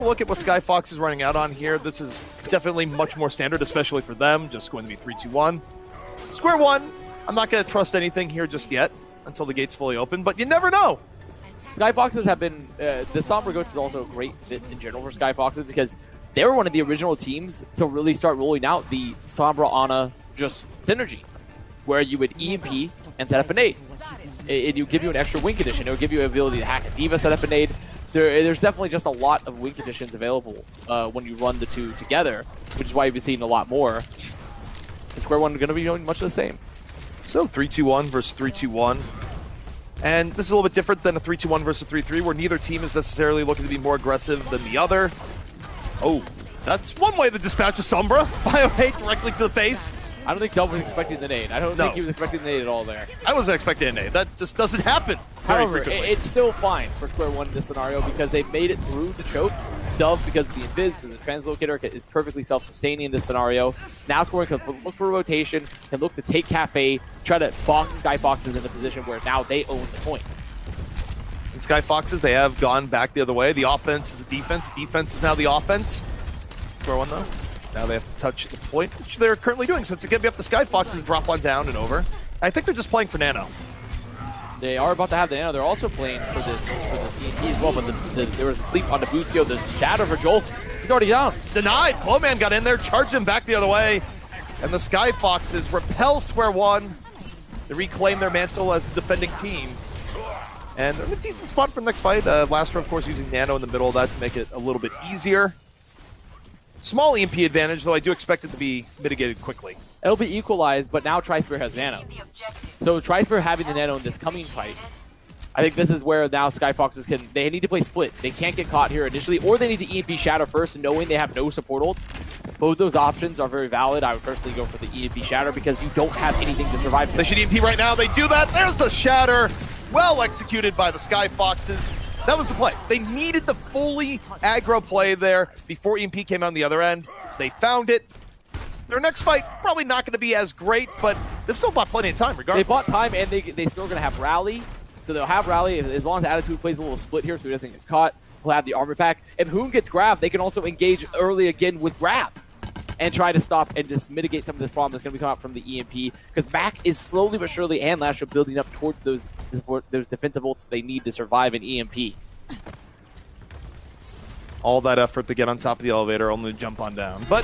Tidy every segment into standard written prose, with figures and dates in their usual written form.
Look at what Skyfox is running out on here. This is definitely much more standard, especially for them. Just going to be 3-2-1. Square one. I'm not going to trust anything here just yet until the gate's fully open, but you never know. Skyfoxes have been... the Sombra Goats is also a great fit in general for Skyfoxes because they were one of the original teams to really start rolling out the Sombra Ana just synergy, where you would EMP and set up a nade. It would give you an extra win condition. It would give you the ability to hack a D.Va, set up a nade. There's definitely just a lot of win conditions available when you run the two together, which is why you've been seeing a lot more. The Square One is going to be doing much the same. So 3-2-1 versus 3-2-1. And this is a little bit different than a 3-2-1 versus 3-3, where neither team is necessarily looking to be more aggressive than the other. Oh, that's one way to dispatch a Sombra. Biohate directly to the face. I don't think Dub was expecting the nade. I don't think he was expecting the nade at all there. I wasn't expecting a nade. That just doesn't happen. However, it's still fine for Square One in this scenario because they made it through the choke. Dove, because of the invis, because the translocator is perfectly self-sustaining in this scenario. Now Square One can look for a rotation, can look to take Cafe, try to box Skyfoxes in a position where now they own the point. And Skyfoxes, they have gone back the other way. The offense is the defense. Defense is now the offense. Square One, though. Now they have to touch the point, which they're currently doing. So it's going to be up to Skyfoxes to drop one down and over. I think they're just playing for Nano. They are about to have the Nano. They're also playing for this EMP as well, but there was a sleep on the Booskio. The shadow for Joel, he's already down. Denied. Blowman got in there, charged him back the other way. And the Skyfoxes repel Square One. They reclaim their mantle as the defending team. And they're in a decent spot for the next fight. Blaster, of course, using Nano in the middle of that to make it a little bit easier. Small EMP advantage, though I do expect it to be mitigated quickly. It'll be equalized, but now Trisphere has Nano. So Trisphere having the Nano in this coming fight, I think this is where now Skyfoxes they need to play split. They can't get caught here initially, or they need to EMP Shatter first, knowing they have no support ults. Both those options are very valid. I would personally go for the EMP Shatter because you don't have anything to survive. They should EMP right now. They do that. There's the Shatter. Well executed by the Skyfoxes. That was the play. They needed the fully aggro play there before EMP came out on the other end. They found it. Their next fight, probably not going to be as great, but they've still bought plenty of time regardless. They bought time, and they still going to have Rally. So they'll have Rally as long as Attitude plays a little split here so he doesn't get caught. He'll have the armor pack. If Hoon gets grabbed, they can also engage early again with Grab and try to stop and just mitigate some of this problem that's going to be coming out from the EMP. Because Mac is slowly but surely and Lasher building up towards those defensive ults they need to survive an EMP. All that effort to get on top of the elevator, only to jump on down. But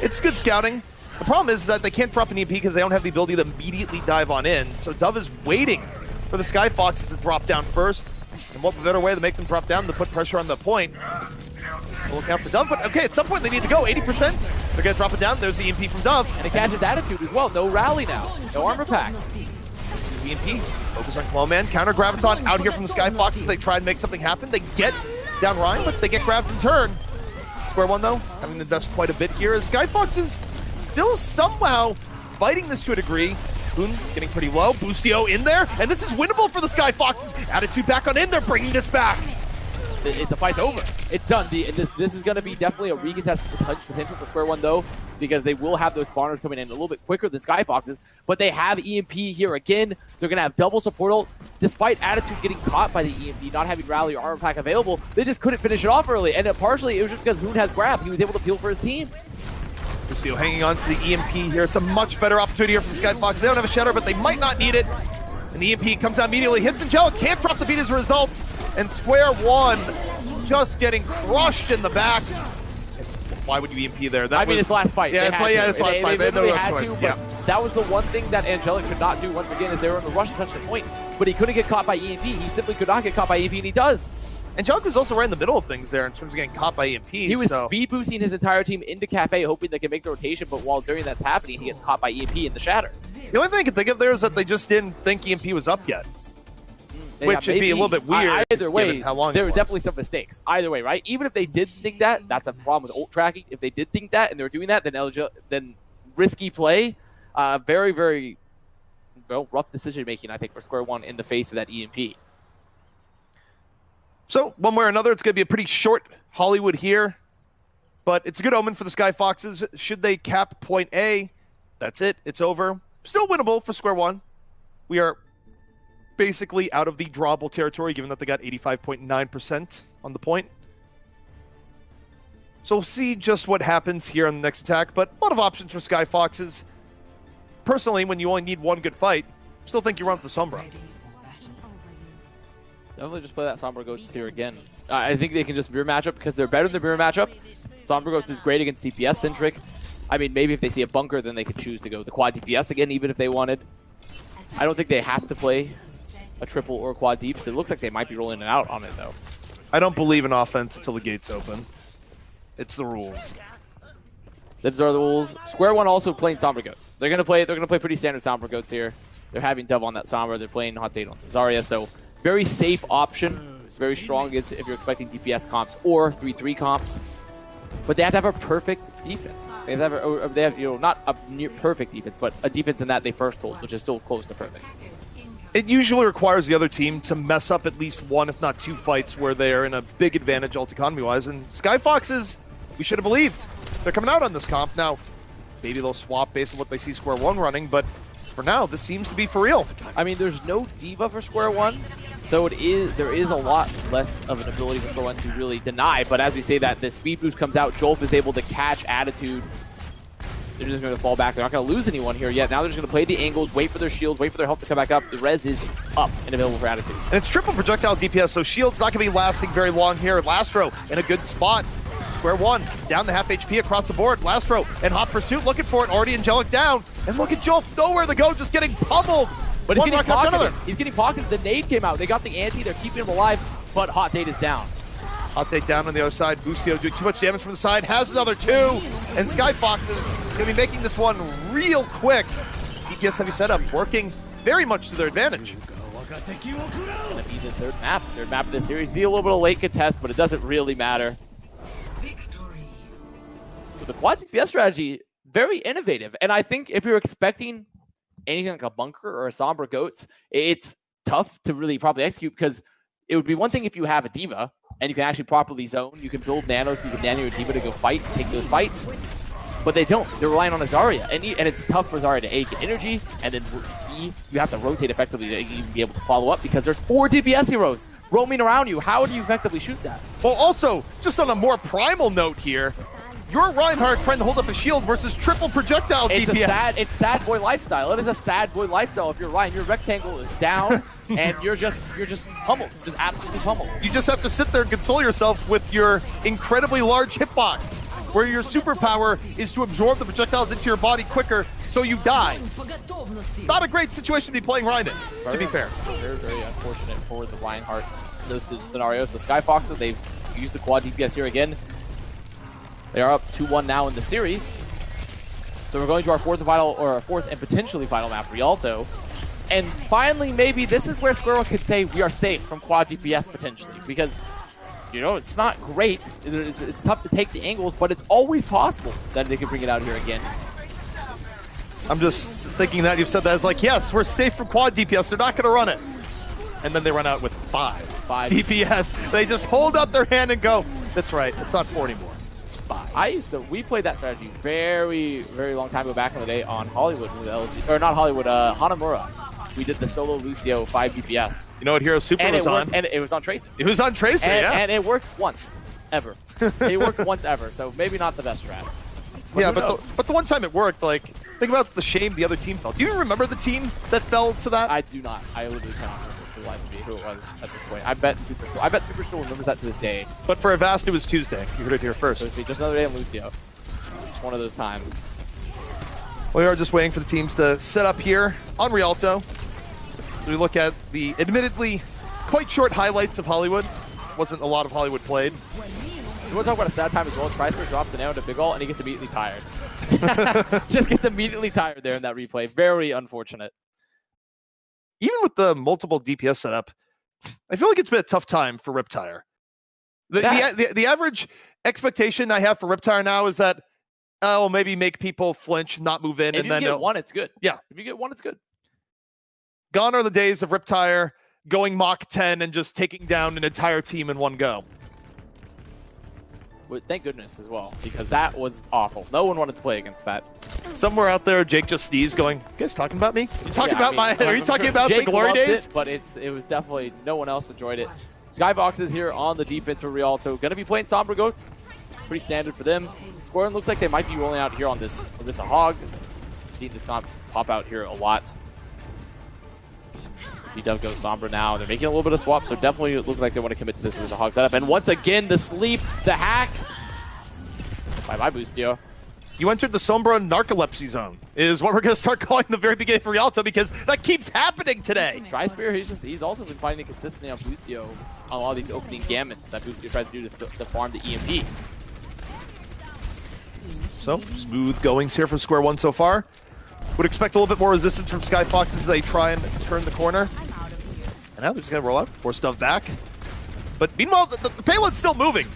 it's good scouting. The problem is that they can't drop an EMP because they don't have the ability to immediately dive on in. So Dove is waiting for the Skyfoxes to drop down first. And what better way to make them drop down than put pressure on the point? We'll look out for Dove, but okay, at some point they need to go. 80%. They're going to drop it down. There's the EMP from Dove. And it catches Attitude as well. No Rally now. No armor pack. EMP. Focus on Clawman. Counter Graviton out here from the Skyfoxes. They try and make something happen. They get down Ryan, but they get grabbed in turn. Square One, though, having to invest quite a bit here as Skyfoxes still somehow fighting this to a degree. Boon getting pretty low. Boostio in there, and this is winnable for the Skyfoxes. Attitude back on in. They're bringing this back. The fight's over. It's done. This is going to be definitely a recontest potential for Square One, though, because they will have those spawners coming in a little bit quicker than Skyfoxes, but they have EMP here again. They're going to have double support ult. Despite Attitude getting caught by the EMP, not having Rally or armor pack available, they just couldn't finish it off early, and partially it was just because Hoon has Grab. He was able to peel for his team. Boostio hanging on to the EMP here. It's a much better opportunity here from the Skyfoxes. They don't have a Shatter, but they might not need it. And the EMP comes out immediately, hits Angelic, can't drop the beat as a result. And Square One just getting crushed in the back. Why would you EMP there? I mean, it's last fight. Yeah, it's last fight. They had no choice. Yeah. That was the one thing that Angelic could not do once again, is they were in the rush to touch the point. But he couldn't get caught by EMP. He simply could not get caught by EMP, and he does. Angelic was also right in the middle of things there in terms of getting caught by EMP. He was speed boosting his entire team into Cafe, hoping they can make the rotation, but while during that's happening, he gets caught by EMP in the Shatter. The only thing I can think of there is that they just didn't think EMP was up yet. Which would be a little bit weird. Either way, how long there were definitely some mistakes. Either way, right? Even if they did think that, that's a problem with ult tracking. If they did think that and they were doing that, then risky play. Very, very rough decision making, I think, for Square One in the face of that EMP. So one way or another, it's going to be a pretty short Hollywood here, but it's a good omen for the Skyfoxes. Should they cap point A, that's it. It's over. Still winnable for Square One. We are basically out of the drawable territory, given that they got 85.9% on the point. So we'll see just what happens here on the next attack, but a lot of options for Skyfoxes. Personally, when you only need one good fight, still think you run with the Sombra. Definitely just play that Sombra Goats here again. I think they can just mirror matchup because they're better than the mirror matchup. Sombra Goats is great against DPS centric. I mean, maybe if they see a bunker, then they could choose to go with the quad DPS again, even if they wanted. I don't think they have to play a triple or quad deep, so it looks like they might be rolling it out on it, though. I don't believe in offense until the gates open. It's the rules. Those are the rules. Square One also playing Sombra Goats. They're gonna play pretty standard Sombra Goats here. They're having Dove on that Sombra. They're playing Hot Date on Zarya, so very safe option. It's very strong against if you're expecting DPS comps or 3-3 comps. But they have to have a perfect defense. They have not a near perfect defense, but a defense in that they first hold, which is still close to perfect. It usually requires the other team to mess up at least one, if not two fights where they are in a big advantage ult economy-wise. And Skyfoxes, we should have believed. They're coming out on this comp. Now, maybe they'll swap based on what they see Square One running, but for now, this seems to be for real. I mean, there's no diva for Square One, so there is a lot less of an ability for Square One to really deny. But as we say that, the speed boost comes out, Jolf is able to catch Attitude. They're just going to fall back. They're not going to lose anyone here yet. Now they're just going to play the angles, wait for their shields, wait for their health to come back up. The res is up and available for Attitude. And it's triple projectile DPS, so shield's not going to be lasting very long here. Lastro in a good spot. Square One down the half HP across the board. Lastro and Hot Pursuit looking for it. Already Angelic down. And look at Jolf, nowhere to go, just getting pummeled. But he's getting pocketed. He's getting pocketed. The nade came out. They got the anti. They're keeping him alive, but Hot Date is down. Hot Date down on the other side. Boostio doing too much damage from the side. Has another two. And Skyfoxes going to be making this one real quick. DPS heavy setup working very much to their advantage. It's going to be the third map of the series. See a little bit of late contest, but it doesn't really matter. So the quad DPS strategy, very innovative. And I think if you're expecting anything like a bunker or a Sombra Goats, it's tough to really probably execute because it would be one thing if you have a diva and you can actually properly zone. You can build nano so you can nano your diva to go fight, take those fights. But they don't. They're relying on a Zarya. And it's tough for Zarya to A, get energy, and then B, you have to rotate effectively to even be able to follow up because there's 4 DPS heroes roaming around you. How do you effectively shoot that? Well, also, just on a more primal note here, you're Reinhardt trying to hold up a shield versus triple projectile DPS. It's sad boy lifestyle. It is a sad boy lifestyle. If you're Ryan, your rectangle is down and you're just pummeled, just absolutely pummeled. You just have to sit there and console yourself with your incredibly large hitbox, where your superpower is to absorb the projectiles into your body quicker so you die. Not a great situation to be playing Ryan in, to be fair. Very, very unfortunate for the Reinhardts in those scenarios. So Skyfoxes, they've used the quad DPS here again. They are up 2-1 now in the series. So we're going to our fourth and potentially final map, Rialto. And finally, maybe this is where Square One could say we are safe from quad DPS potentially. Because, it's not great. It's tough to take the angles, but it's always possible that they can bring it out here again. I'm just thinking that you've said that as like, yes, we're safe from quad DPS. They're not going to run it. And then they run out with 5 DPS. They just hold up their hand and go, that's right, it's not 4 anymore. We played that strategy very, very long time ago back in the day on Hollywood with LG, or not Hollywood, Hanamura. We did the solo Lucio 5 DPS. You know what Hero Super was on? And it was on Tracer. It was on Tracer, yeah. And it worked once, ever. It worked once ever, so maybe not the best strat. But the one time it worked, like, think about the shame the other team felt. Do you remember the team that fell to that? I do not. I literally cannot remember who it was at this point. I bet Superstore remembers that to this day. But for Avast, it was Tuesday. You heard it here first. So it'd be just another day in Lucio. Just one of those times. We are just waiting for the teams to set up here on Rialto. We look at the admittedly quite short highlights of Hollywood. Wasn't a lot of Hollywood played. You want to talk about a sad time as well? Tricer drops the nail into Big Ult and he gets immediately tired. Just gets immediately tired there in that replay. Very unfortunate. Even with the multiple DPS setup, I feel like it's been a tough time for Riptire. The average expectation I have for Riptire now is that, maybe make people flinch, not move in. If you get one, it's good. Yeah. If you get one, it's good. Gone are the days of Riptire going Mach 10 and just taking down an entire team in one go. Well, thank goodness as well, because that was awful. No one wanted to play against that. Somewhere out there, Jake just sneezed going, you guys talking about me? You talking about are you talking about Jake the glory days? But it was definitely, no one else enjoyed it. Skyfoxes here on the defense for Rialto. Going to be playing Sombra Goats. pretty standard for them. Square One looks like they might be rolling out here on this a hog. Seeing this comp pop out here a lot. D-Dub goes Sombra now. They're making a little bit of swap, so definitely look like they want to commit to this as a hog setup. And once again, the sleep, the hack. Bye-bye, Boostio. You entered the Sombra narcolepsy zone, is what we're going to start calling the very beginning for Rialto, because that keeps happening today. Tri-Spear, he's also been finding it consistently on Boostio on a lot of these opening gamuts that Boostio tries to do to farm the EMP. So, smooth goings here from Square One so far. Would expect a little bit more resistance from Skyfoxes as they try and turn the corner. And now they're just going to roll out, force stuff back. But meanwhile, the payload's still moving.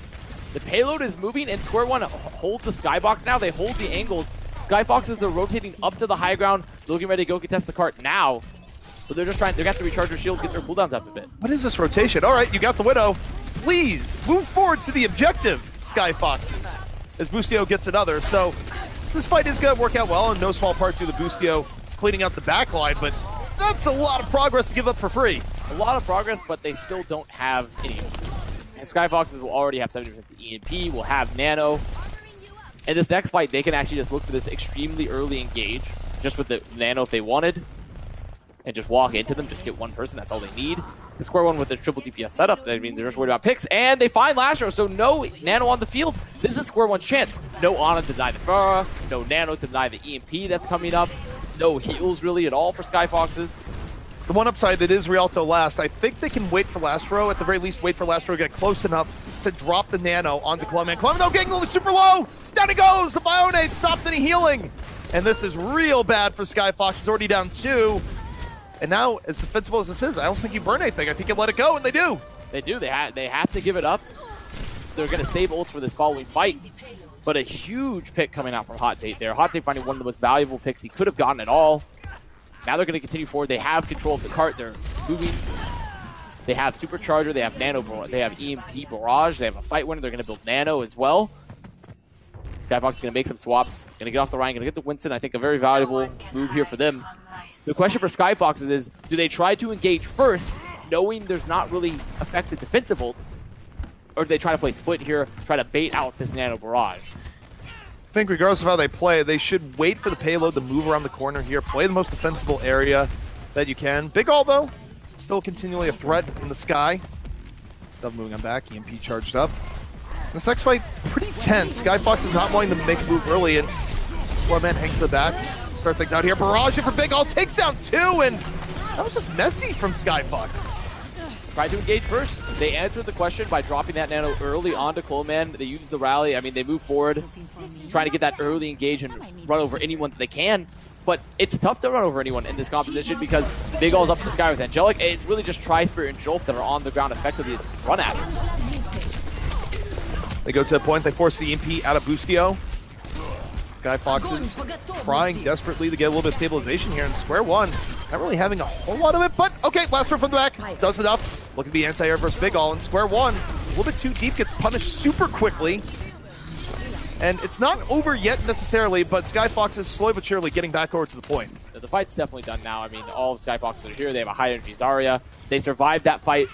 The payload is moving, and Square One hold the skybox now. They hold the angles. Skyfoxes, they're rotating up to the high ground. They're looking ready to go contest the cart now. But they're just trying, they're going to have to recharge their shield, get their cooldowns up a bit. What is this rotation? All right, you got the Widow. Please, move forward to the objective, Skyfoxes, as Boostio gets another. So this fight is going to work out well, in no small part due to Boostio cleaning out the backline, but that's a lot of progress to give up for free. A lot of progress, but they still don't have any. And Skyfoxes will already have 70% EMP, will have Nano. In this next fight, they can actually just look for this extremely early engage, just with the Nano if they wanted, and just walk into them, just get one person, that's all they need. The Square One with the triple DPS setup, that means they're just worried about picks, and they find Lashro, so no Nano on the field. This is Square One's chance. No Ana to deny the Pharah, no Nano to deny the EMP that's coming up, no heals really at all for Skyfoxes. The one upside, it is Rialto last. I think they can wait for Lastro, at the very least wait for Lastro to get close enough to drop the Nano onto Clement. Clement, though, getting super low! Down he goes! The Bionade stops any healing! And this is real bad for Skyfox. Already down 2. And now, as defensible as this is, I don't think you burn anything. I think you let it go, and they do. They do. They have to give it up. They're going to save ults for this following fight. But a huge pick coming out from Hot Date there. Hot Date finding one of the most valuable picks he could have gotten at all. Now they're going to continue forward. They have control of the cart. They're moving. They have Supercharger. They have Nano. They have EMP Barrage. They have a fight winner. They're going to build Nano as well. Skyfox is going to make some swaps. Going to get off the Ryan. Going to get the Winston. I think a very valuable move here for them. The question for Skyfoxes is, do they try to engage first, knowing there's not really effective defensive ults? Or do they try to play split here, try to bait out this Nano Barrage? I think regardless of how they play, they should wait for the payload to move around the corner here, play the most defensible area that you can. Big All, though, still continually a threat in the sky. Dove moving on back, EMP charged up. This next fight, pretty tense. Skyfox is not wanting to make a move early, and Clement hangs to the back. Start things out here. Barrage for Big All, takes down 2, and that was just messy from Skyfoxes. Tried to engage first. They answered the question by dropping that Nano early onto Coleman. They used the rally. I mean, they move forward, trying to get that early engage and run over anyone that they can. But it's tough to run over anyone in this composition because Big All's up in the sky with Angelic. It's really just Tri-Spirit and Jolt that are on the ground effectively to run at him. They go to the point. They force the EMP out of Boostio. Skyfoxes trying desperately to get a little bit of stabilization here in Square One. Not really having a whole lot of it, but okay, last one from the back. Does enough. Looking to be anti-air versus Big All in Square One. A little bit too deep, gets punished super quickly. And it's not over yet necessarily, but Skyfox is slowly but surely getting back over to the point. The fight's definitely done now. I mean, all of Skyfoxes are here. They have a high energy Zarya. They survived that fight.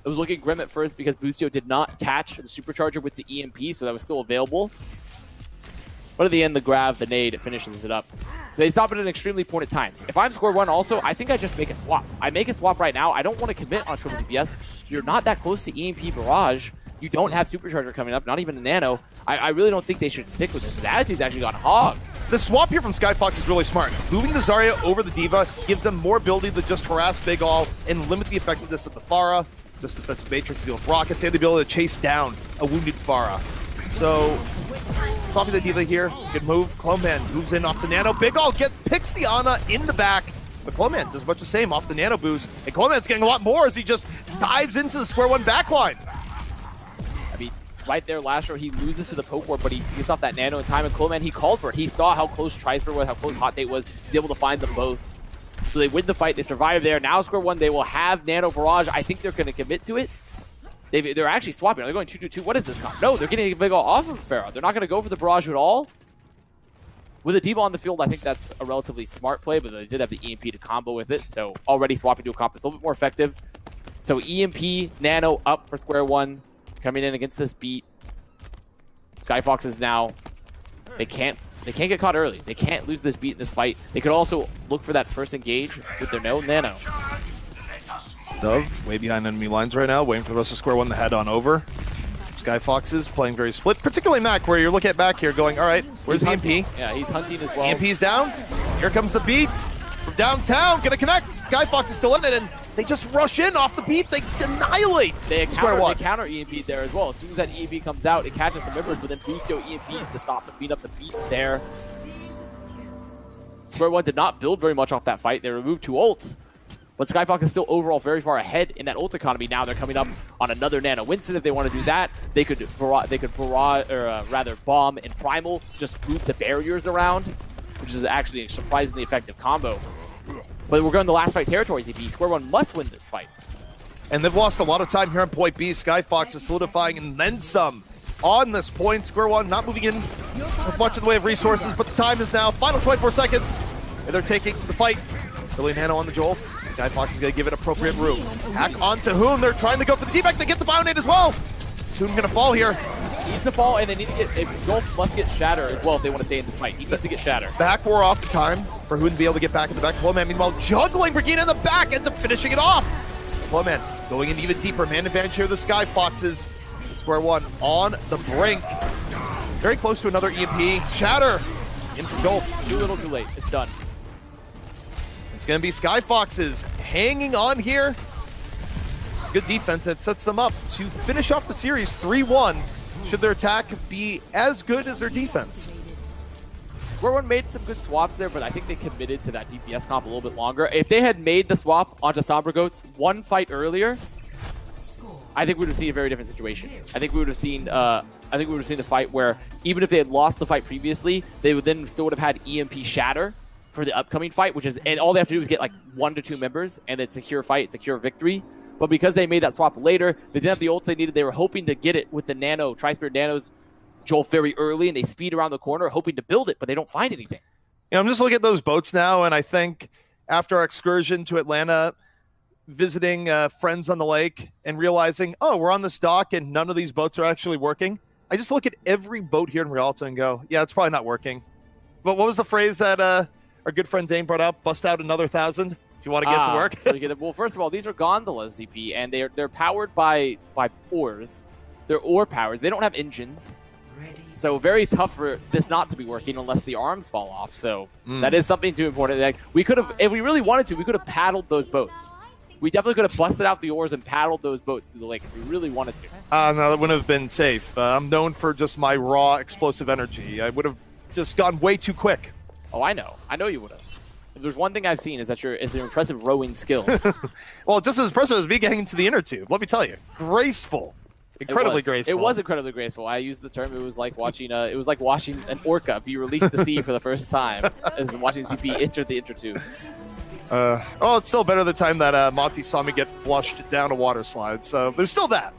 It was looking grim at first because Boostio did not catch the Supercharger with the EMP, so that was still available. But at the end, the grab, the nade, it finishes it up. So they stop it at extremely important times. If I'm Square One also, I think I just make a swap. I make a swap right now. I don't want to commit on triple DPS. You're not that close to EMP Barrage. You don't have Supercharger coming up, not even a Nano. I really don't think they should stick with this. His attitude's actually gone hog. The swap here from Skyfox is really smart. Moving the Zarya over the D.Va gives them more ability to just harass Big All and limit the effectiveness of the Pharah. Just defensive Matrix to deal with rockets and the ability to chase down a wounded Pharah. So, swapping the D.Va here, good move. Cloman moves in off the Nano. Big All picks the Ana in the back. But Cloman does much the same off the Nano boost. And Cloman's getting a lot more as he just dives into the Square One backline. I mean, right there, Lashro, he loses to the poke ward, but he gets off that Nano in time. And Coleman, he called for it. He saw how close Tri-Spirit was, how close Hot Date was. He's able to find them both. So they win the fight. They survive there. Now Square One, they will have Nano Barrage. I think they're going to commit to it. They're actually swapping. They're going 2-2-2. What is this comp? No, they're getting a Big All off of Pharah. They're not going to go for the Barrage at all. With a D.Va on the field, I think that's a relatively smart play, but they did have the EMP to combo with it. So already swapping to a comp that's a little bit more effective. So EMP, Nano up for Square One. Coming in against this beat. Skyfoxes now, they can't get caught early. They can't lose this beat in this fight. They could also look for that first engage with their nano. Dove way behind enemy lines right now, waiting for the rest of Square One to head on over. Skyfoxes playing very split, particularly Mac, where you're looking at back here going, all right, where's the EMP? Yeah, he's hunting as well. EMP's down. Here comes the beat from downtown. Gonna connect. Skyfox is still in it, and they just rush in off the beat. They annihilate Square One. They counter EMP there as well. As soon as that EMP comes out, it catches some members, but then Boostio EMPs to stop the beat up the beats there. Square One did not build very much off that fight. They removed 2 ults. But Skyfox is still overall very far ahead in that ult economy. Now they're coming up on another Nano Winston. If they want to do that, they could bomb and Primal, just move the barriers around, which is actually a surprisingly effective combo. But we're going to last fight territories. If Square One must win this fight. And they've lost a lot of time here on point B. Skyfox is solidifying and then some on this point. Square One not moving in with much in the way of resources, but the time is now final 24 seconds. And they're taking to the fight. Billy Nano on the Joel. Skyfox is going to give it appropriate room. Hack onto Hoon. They're trying to go for the deback. They get the Bionade as well. Hoon going to fall here. He needs to fall, and they need to get. Joel must get Shatter as well if they want to stay in this fight. He needs to get Shatter. The hack wore off the time for Hoon to be able to get back in the back. Flowman, meanwhile, juggling Regina in the back, ends up finishing it off. Flowman going in even deeper. Man advantage here. The Skyfoxes. Square One on the brink. Very close to another EMP. Shatter into goal. Too little, too late. It's done. It's going to be Skyfoxes hanging on here. Good defense that sets them up to finish off the series 3-1. Should their attack be as good as their defense? Square One made some good swaps there, but I think they committed to that DPS comp a little bit longer. If they had made the swap onto Sombra Goats one fight earlier, I think we would have seen a very different situation. I think we would have seen the fight where even if they had lost the fight previously, they would then still would have had EMP Shatter for the upcoming fight, which is, and all they have to do is get like 1 to 2 members, and it's a secure fight, it's a secure victory. But because they made that swap later, they didn't have the ults they needed. They were hoping to get it with the Tri-Spirit Nanos, Joel, very early, and they speed around the corner, hoping to build it, but they don't find anything. You know, I'm just looking at those boats now, and I think after our excursion to Atlanta, visiting friends on the lake, and realizing, oh, we're on this dock, and none of these boats are actually working. I just look at every boat here in Rialto and go, yeah, it's probably not working. But what was the phrase that our good friend Dane brought up? Bust out another 1,000 if you want to get to work. Well, first of all, these are gondolas, ZP, and they're powered by oars. They're oar powered. They don't have engines. So very tough for this not to be working unless the arms fall off. So that is something too important. Like, we could have, if we really wanted to, we could have paddled those boats. We definitely could have busted out the oars and paddled those boats to the lake if we really wanted to. No, that wouldn't have been safe. I'm known for just my raw explosive energy. I would have just gone way too quick. Oh, I know. I know you would have. If there's one thing I've seen is that your impressive rowing skills. Well, just as impressive as me getting into the inner tube. Let me tell you, graceful, incredibly graceful. It was incredibly graceful. I used the term. It was like watching an orca be released to sea for the first time, as watching CP enter the inner tube. Well, it's still better the time that Monty saw me get flushed down a water slide. So there's still that.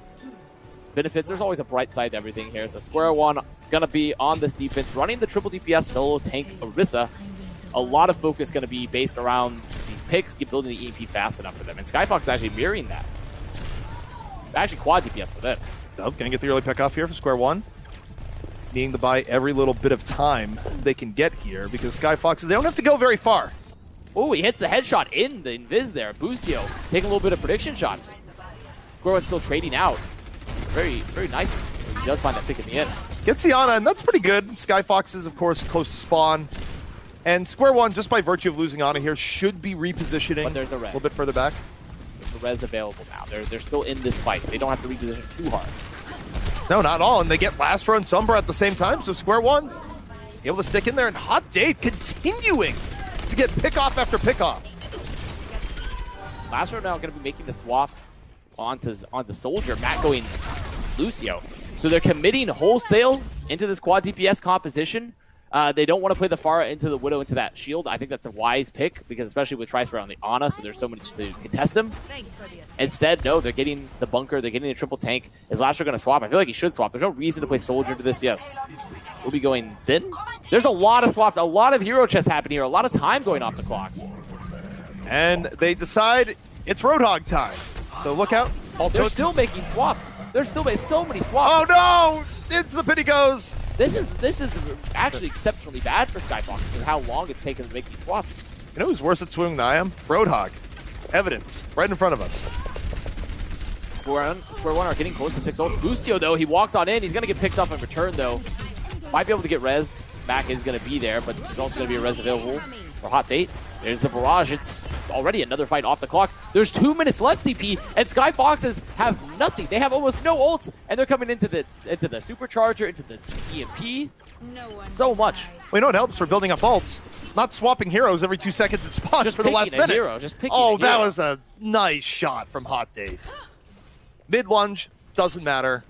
Benefits. There's always a bright side to everything here. So Square One gonna be on this defense, running the triple DPS solo tank Orisa. A lot of focus going to be based around these picks, building the EMP fast enough for them. And Skyfox is actually mirroring that. Actually, quad DPS for them. Dove going to get the early pick off here for Square One. Needing to buy every little bit of time they can get here because Skyfoxes, they don't have to go very far. Oh, he hits the headshot in the invis there. Boostio taking a little bit of prediction shots. Square One's still trading out. Very, very nice. He does find that pick in the end. Gets the Ana, and that's pretty good. Skyfoxes, of course, close to spawn. And Square One, just by virtue of losing Ana here, should be repositioning but there's a little bit further back. There's a res available now. They're still in this fight. They don't have to reposition too hard. No, not at all. And they get Lastro and Sombra at the same time. So Square One able to stick in there. And Hot Date continuing to get pick-off after pick-off. Lastro now going to be making the swap onto Soldier. Matt going Lucio. So they're committing wholesale into this quad DPS composition. They don't want to play the Pharah into the Widow into that shield. I think that's a wise pick, because especially with Tri-Spirit on the Ana, so there's so much to contest him. Instead, no, they're getting the bunker, they're getting a triple tank. Is Lastro going to swap? I feel like he should swap. There's no reason to play Soldier into this. Yes. We'll be going Zin. There's a lot of swaps, a lot of hero chests happening here, a lot of time going off the clock. And they decide it's Roadhog time. So look out. They're still making swaps. There's still so many swaps. Oh no! Into the pit he goes. This is actually exceptionally bad for Skyfoxes with how long it's taken to make these swaps. You know who's worse at swimming than I am? Roadhog. Evidence. Right in front of us. Square One are getting close to 6 ults. Boostio, though, he walks on in. He's going to get picked up in return, though. Might be able to get res. Back is going to be there, but there's also going to be a res available for Hot Date. There's the barrage. It's already another fight off the clock. There's 2 minutes left, CP, and Skyfoxes have nothing. They have almost no ults, and they're coming into the supercharger, into the EMP. So much. Well, you know what helps for building up ults? Not swapping heroes every 2 seconds and spawns for the last minute. That was a nice shot from Hot Date. Mid lunge, doesn't matter.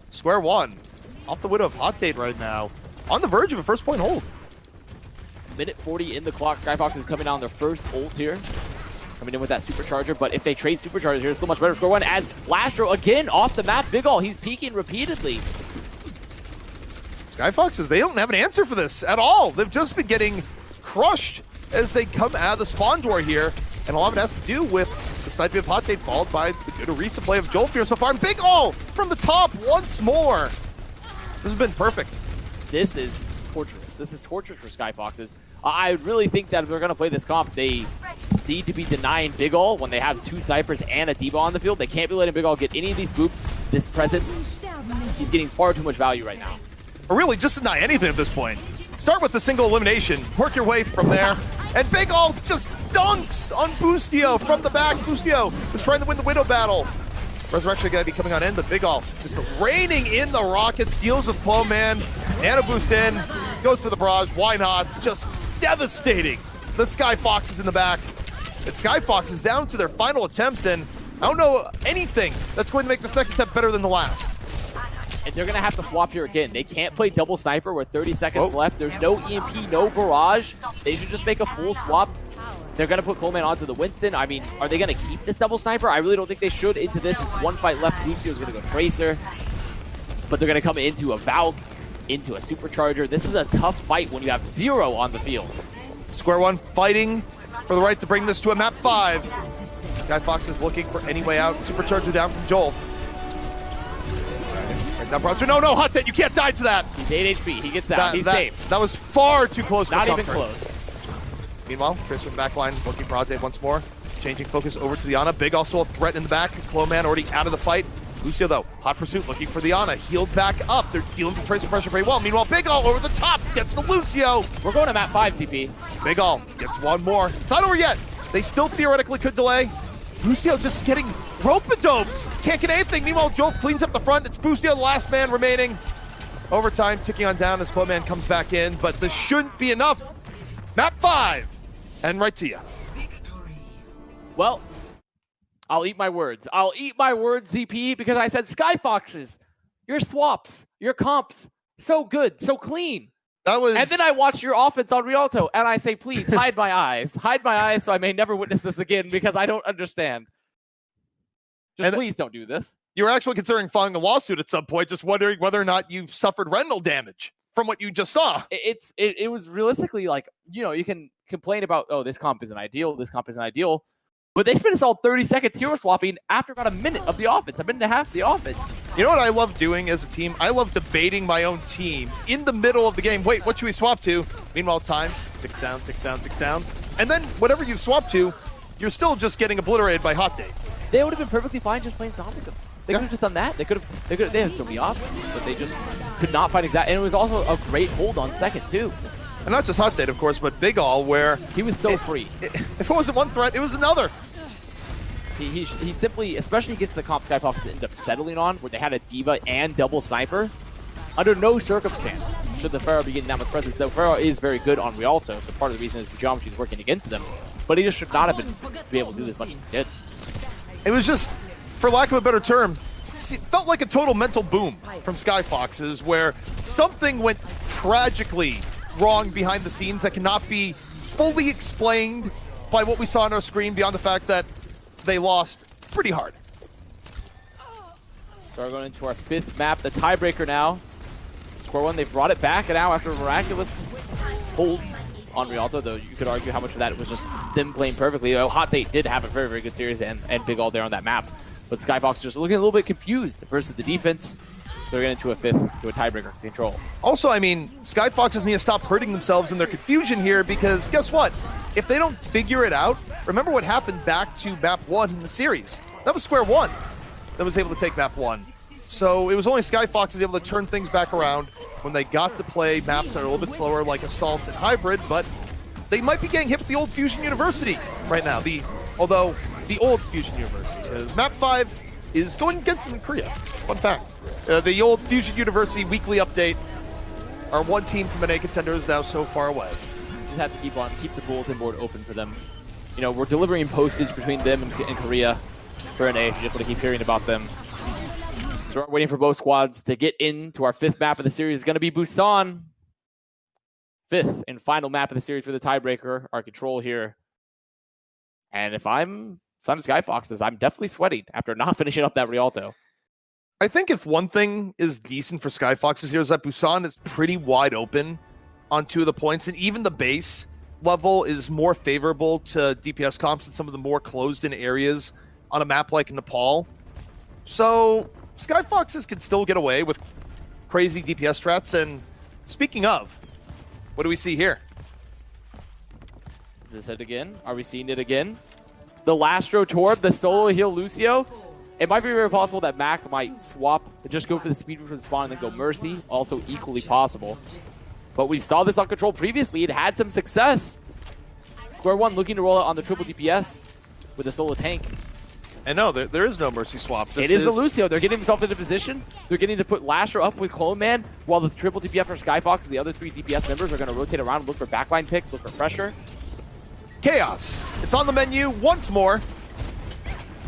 Square One, off the window of Hot Date right now. On the verge of a first point hold. Minute 40 in the clock. Skyfox is coming on their first ult here. Coming in with that supercharger, but if they trade superchargers here, it's so much better. Square One as Lastro again off the map. Big Ol, he's peeking repeatedly. Skyfoxes, they don't have an answer for this at all. They've just been getting crushed as they come out of the spawn door here. And a lot of it has to do with the sniping of Hot Date followed by the good Orisa play of Joel here so far. And Big Ol from the top once more. This has been perfect. This is torturous. This is torture for Skyfoxes. I really think that if they're going to play this comp, they need to be denying Big Ol when they have 2 snipers and a D.Va on the field. They can't be letting Big Ol get any of these boops, this presence. He's getting far too much value right now. Or really, just deny anything at this point. Start with a single elimination, work your way from there, and Big Ol just dunks on Boostio from the back. Boostio is trying to win the Widow battle. Resurrection going to be coming on in, but Big Ol just raining in the rockets, deals with Clone Man, and a boost in, goes for the barrage, why not? Just devastating the Skyfoxes in the back. And Skyfoxes down to their final attempt, and I don't know anything that's going to make this next attempt better than the last. And they're going to have to swap here again. They can't play double sniper with 30 seconds left. There's no EMP, no barrage. They should just make a full swap. They're going to put Coleman onto the Winston. I mean, are they going to keep this double sniper? I really don't think they should into this. It's 1 fight left. Lucio's going to go Tracer. But they're going to come into a Valk, into a Supercharger. This is a tough fight when you have 0 on the field. Square One fighting for the right to bring this to a map 5. Skyfox is looking for any way out. Supercharger down from Joel. Now, no, Hot Date, you can't die to that. He's 8 HP. He gets out. He's safe. That was far too close for comfort. Not even close. Meanwhile, Chris with the back line looking for Hot Date once more. Changing focus over to the Ana. Big also a threat in the back. Clone Man already out of the fight. Lucio, though, hot pursuit looking for the Ana. Healed back up. They're dealing with Tracer pressure pretty well. Meanwhile, Big Ol over the top gets the Lucio. We're going to map 5, CP. Big Ol gets one more. It's not over yet. They still theoretically could delay. Boostio just getting rope-a-doped. Can't get anything. Meanwhile, Joel cleans up the front. It's Boostio, the last man remaining. Overtime ticking on down as Clone Man comes back in, but this shouldn't be enough. Map 5. And right to you. Well, I'll eat my words. I'll eat my words, ZP, because I said Skyfoxes, your swaps, your comps, so good, so clean. That was... And then I watched your offense on Rialto, and I say, please, hide my eyes. Hide my eyes so I may never witness this again, because I don't understand. Just please don't do this. You were actually considering filing a lawsuit at some point, just wondering whether or not you suffered retinal damage from what you just saw. It was realistically like, you know, you can complain about, oh, this comp isn't ideal, this comp isn't ideal. But they spent us all 30 seconds hero swapping after about a minute of the offense, a minute and a half of the offense. You know what I love doing as a team? I love debating my own team in the middle of the game. Wait, what should we swap to? Meanwhile, time ticks down, ticks down, ticks down. And then whatever you swap to, you're still just getting obliterated by Hot Date. They would have been perfectly fine just playing Zombie. They could have just done that. They had so many options, but they just could not find exact. And it was also a great hold on second too. And not just Hot Date, of course, but Big Ol, where he was so free. If it wasn't one threat, it was another. He simply, especially against the comp Skyfoxes ended up settling on, where they had a D.Va and double sniper. Under no circumstance should the Pharaoh be getting down with presence. The Pharaoh is very good on Rialto, so part of the reason is the geometry is working against them. But he just should not have been able to do as much as he did. It was just, for lack of a better term, it felt like a total mental boom from Skyfoxes, where something went tragically wrong behind the scenes that cannot be fully explained by what we saw on our screen, beyond the fact that they lost pretty hard. So we're going into our 5th map, the tiebreaker now. Square One, they've brought it back, and now after a miraculous hold on Rialto, though you could argue how much of that was just them playing perfectly. Hot Date did have a very, very good series, and Big Ol there on that map. But Skyfox just looking a little bit confused versus the defense. So we're getting to a fifth, to a tiebreaker control. Also, I mean, Skyfoxes need to stop hurting themselves in their confusion here because guess what? If they don't figure it out, remember what happened back to map 1 in the series. That was Square One that was able to take map 1. So it was only Skyfoxes able to turn things back around when they got to play maps that are a little bit slower like Assault and Hybrid, but they might be getting hit with the old Fusion University right now. Although the old Fusion University, because map 5 is going against them in Korea. Fun fact. The old Fusion University weekly update. Our one team from NA Contenders is now so far away. Just have to keep the bulletin board open for them. You know, we're delivering postage between them and Korea for NA. You just want to keep hearing about them. So we're waiting for both squads to get into our 5th map of the series. It's going to be Busan. 5th and final map of the series for the tiebreaker. Our control here. And if I'm Skyfoxes, I'm definitely sweating after not finishing up that Rialto. I think if one thing is decent for Skyfoxes here is that Busan is pretty wide open on 2 of the points, and even the base level is more favorable to DPS comps in some of the more closed-in areas on a map like Nepal. So Skyfoxes can still get away with crazy DPS strats, and speaking of, what do we see here? Is this it again? Are we seeing it again? The Lastro Torb, the solo heal Lucio. It might be very possible that Mac might swap, just go for the speed from the spawn and then go Mercy. Also equally possible. But we saw this on Control previously. It had some success. Square One looking to roll out on the triple DPS with a solo tank. And no, there is no Mercy swap. It is a Lucio. They're getting themselves into position. They're getting to put Lastro up with Clone Man, while the triple DPS for Skyfox and the other 3 DPS members are going to rotate around and look for backline picks, look for pressure. Chaos. It's on the menu once more.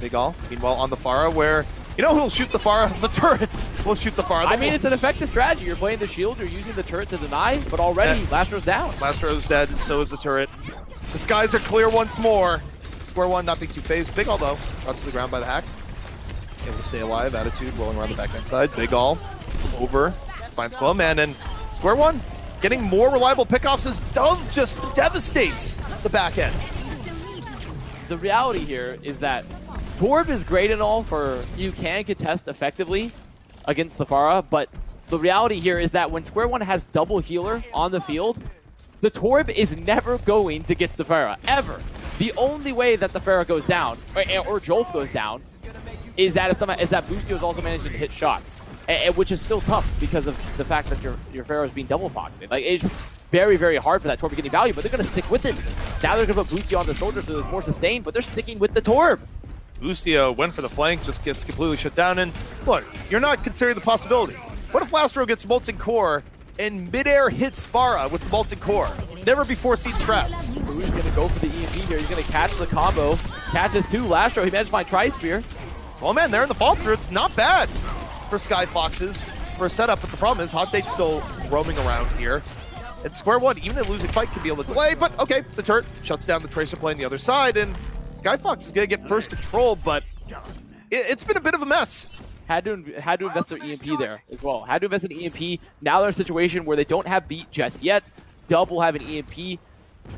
Big All, meanwhile, on the Pharah, where, you know who'll shoot the Pharah? The turret will shoot the Pharah. I mean, it's an effective strategy. You're playing the shield, you're using the turret to deny, but already Lastro's down. Lastro's dead, and so is the turret. The skies are clear once more. Square One not being too phased. Big All, though, brought to the ground by the hack. Able to stay alive. Attitude rolling around the backhand side. Big All over, finds Clone Man, and Square One getting more reliable pickoffs as Dove just devastates the back end. The reality here is that Torb is great and all for you can contest effectively against the Pharah, but the reality here is that when Square One has double healer on the field, the Torb is never going to get the Pharah, ever. The only way that the Pharah goes down, or Jolt goes down, is that Boostio is also managing to hit shots, which is still tough because of the fact that your Pharah is being double pocketed. Like, it's just very, very hard for that Torb to get value, but they're going to stick with it. Now they're going to put Boostio on the soldier so there's more sustain, but they're sticking with the Torb. Boostio went for the flank, just gets completely shut down, and look, you're not considering the possibility. What if Lastro gets Molten Core and midair hits Pharah with the Molten Core? Never before seen strats. He's going to go for the EMP here. He's going to catch the combo. Catches 2. Lastro, he managed to find Tri-Spear. Well, man, they're in the fall through. It's not bad for Skyfoxes for a setup, but the problem is Hot Tate's still roaming around here. And Square One, even a losing fight, can be able to delay, but okay, the turret shuts down the Tracer play on the other side, and Skyfox is going to get first control, but it's been a bit of a mess. Had to invest their EMP there as well. Had to invest in EMP. Now they're in a situation where they don't have beat just yet. Dub will have an EMP.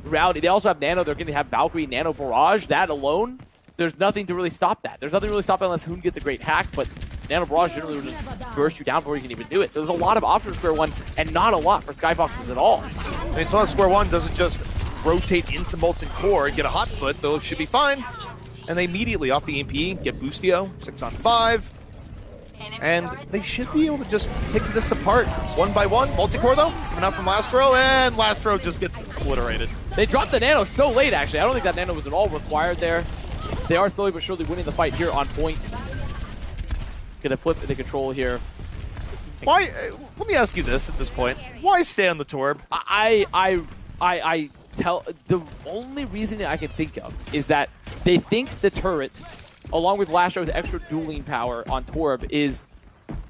Reality, they also have Nano. They're going to have Valkyrie, Nano, Barrage. That alone, there's nothing to really stop that. There's nothing to really stop it unless Hoon gets a great hack, but Nano Barrage generally will just burst you down before you can even do it. So there's a lot of options for Square One, and not a lot for Skyfoxes at all. I mean, so long as Square One doesn't just rotate into Molten Core and get a hot foot, those should be fine. And they immediately, off the EMP, get Boostio, 6 on 5. And they should be able to just pick this apart one by one. Molten Core, though, coming out from Lastro, and Lastro just gets obliterated. They dropped the Nano so late, actually. I don't think that Nano was at all required there. They are slowly but surely winning the fight here on point. Gonna flip the control here. Why? Let me ask you this at this point. Why stay on the Torb? The only reason I can think of is that they think the turret, along with Lastro's extra dueling power on Torb,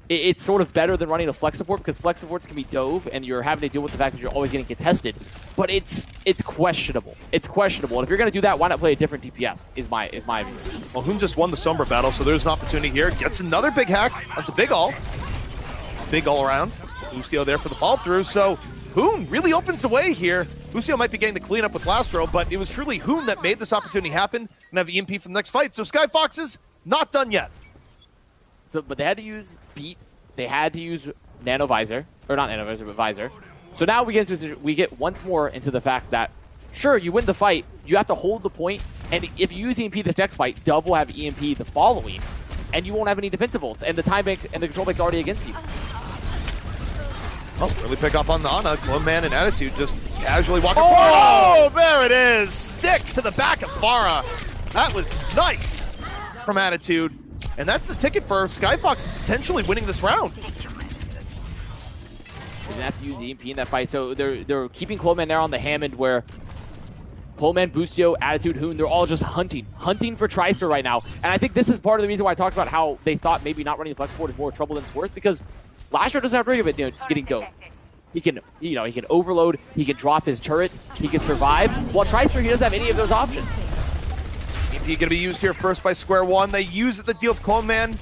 it's sort of better than running a flex support, because flex supports can be dove and you're having to deal with the fact that you're always getting contested. But it's questionable. It's questionable. And if you're going to do that, why not play a different DPS is my view. Well, Hoon just won the Sombra battle, so there's an opportunity here. Gets another big hack onto Big All. Big All around. Boostio there for the fall through. So Hoon really opens the way here. Boostio might be getting the cleanup with Lastro, but it was truly Hoon that made this opportunity happen and have EMP for the next fight. So Skyfoxes, not done yet. So, but they had to use Beat. They had to use Nano Visor, or not Nano Visor, but Visor. So now we get once more into the fact that, sure, you win the fight, you have to hold the point, and if you use EMP this next fight, Dove will have EMP the following, and you won't have any defensive ults, and the time bank and the control bank's already against you. Oh, really pick up on the Ana. Cloneman and Attitude just casually walking forward. Oh, there it is! Stick to the back of Pharah. That was nice from Attitude. And that's the ticket for Skyfox potentially winning this round. They didn't have to use EMP in that fight, so they're keeping Cloneman there on the Hammond where Cloneman, Boostio, Attitude, Hoon, they're all just hunting for Tri-Sphere right now. And I think this is part of the reason why I talked about how they thought maybe not running the Flex Support is more trouble than it's worth, because Lessard doesn't have to worry about getting dove. He can, he can overload, he can drop his turret, he can survive. While Tri-Sphere, he doesn't have any of those options. EMP going to be used here first by Square One. They use it to deal with Cloneman,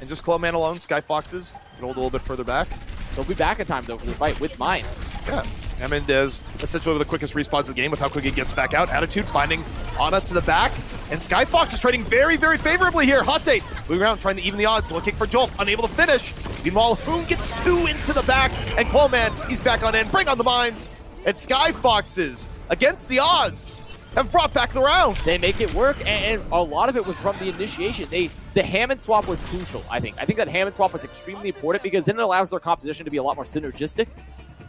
and just Cloneman alone. Skyfoxes can hold a little bit further back. They'll be back in time though for this fight with mines. Yeah, Hammond is essentially the quickest respawns of the game with how quick he gets back out. Attitude finding Ana to the back, and Skyfox is trading very, very favorably here. Hot Date moving around trying to even the odds. Looking for Jolt, unable to finish. Meanwhile, Hoon gets 2 into the back, and Cloneman, he's back on in. Bring on the mines, and Skyfoxes against the odds have brought back the round. They make it work, and a lot of it was from the initiation. The Hammond swap was crucial, I think. I think that Hammond swap was extremely important because then it allows their composition to be a lot more synergistic,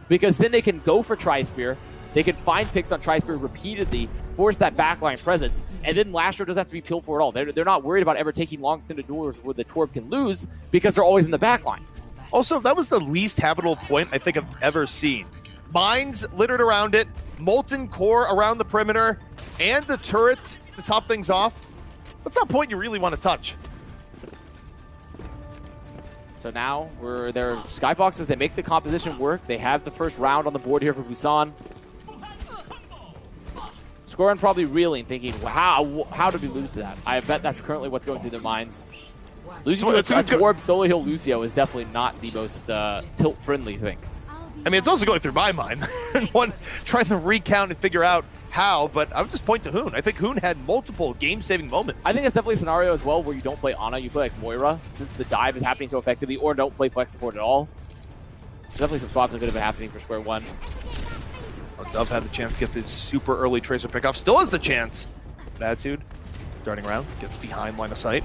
because then they can go for Tri-Sphere, they can find picks on Tri-Sphere repeatedly, force that backline presence, and then Lessard doesn't have to be peeled for at all. They're not worried about ever taking long extended duels where the Torb can lose because they're always in the backline. Also, that was the least habitable point I think I've ever seen. Mines littered around it, molten core around the perimeter, and the turret to top things off. That's not a point you really want to touch. So now we're their Skyfoxes. They make the composition work. They have the first round on the board here for Busan. Scoreon probably reeling, thinking, well, how did we lose to that? I bet that's currently what's going through their minds. Losing to a Torb Solo Hill Lucio is definitely not the most tilt-friendly thing. I mean, it's also going through my mind. One trying to recount and figure out how, but I would just point to Hoon. I think Hoon had multiple game-saving moments. I think it's definitely a scenario as well where you don't play Ana, you play like Moira, since the dive is happening so effectively, or don't play Flex Support at all. There's definitely some swaps that could have been happening for Square One. Well, Dove had the chance to get the super early Tracer pickoff. Still has the chance. Attitude. Darting around, gets behind line of sight.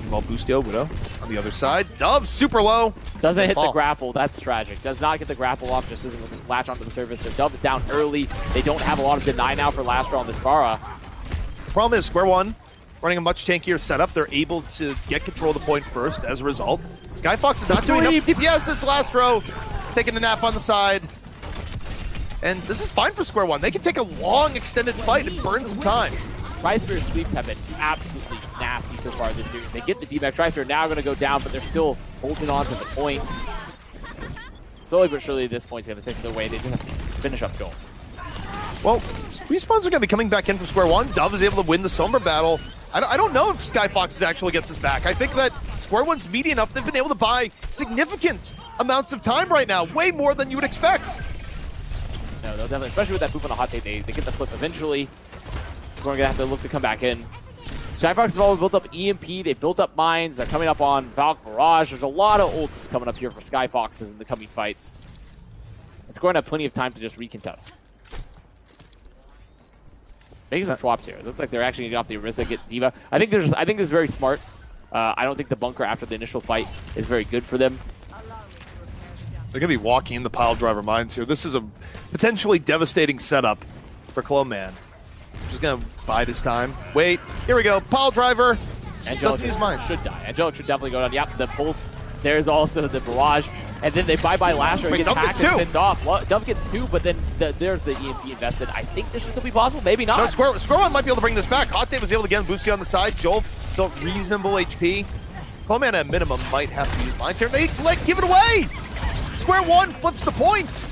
Meanwhile, Boostio, Widow on the other side. Dove super low. Doesn't hit the grapple. That's tragic. Does not get the grapple off. Just isn't with the latch onto the surface. So Dove is down early. They don't have a lot of deny now for Lessard on this Pharah. The problem is Square One running a much tankier setup. They're able to get control of the point first as a result. Skyfox is not doing enough DPS this last row. Taking a nap on the side. And this is fine for Square One. They can take a long extended fight and burn some time. Tri-Sphere sleeps have been absolutely nasty so far this series. They get the D-Mac. Tri-Sphere now going to go down, but they're still holding on to the point. Slowly but surely, this point's going to take it away. They just have to finish up Joel. Well, respawns are going to be coming back in from Square One. Dove is able to win the Sombra battle. I don't know if Skyfoxes actually gets this back. I think that Square One's meaty enough. They've been able to buy significant amounts of time right now, way more than you would expect. No, they'll definitely, especially with that Boop on a hot take, they get the flip eventually. We're going to have to look to come back in. Skyfox have already built up EMP, they built up mines, they're coming up on Valk Barrage. There's a lot of ults coming up here for Skyfoxes in the coming fights. It's going to have plenty of time to just recontest. Making some swaps here. It looks like they're actually going to get off the Orisa, get D.Va. I think this is very smart. I don't think the bunker after the initial fight is very good for them. They're going to be walking in the pile driver mines here. This is a potentially devastating setup for Cloneman. Just going to bide his time. Wait, here we go. Pile driver. Doesn't use mine. Should die. Angelic should definitely go down. Yep, the pulse. There's also the barrage. And then they bye-bye Lessard and get hacked and sent off. Well, Dove gets 2, but then there's the EMP invested. I think this should still be possible. Maybe not. No, Square One might be able to bring this back. Hot Tape was able to get him boosted on the side. Joel still reasonable HP. Cloneman at minimum might have to use mines here. They give it away. Square One flips the point.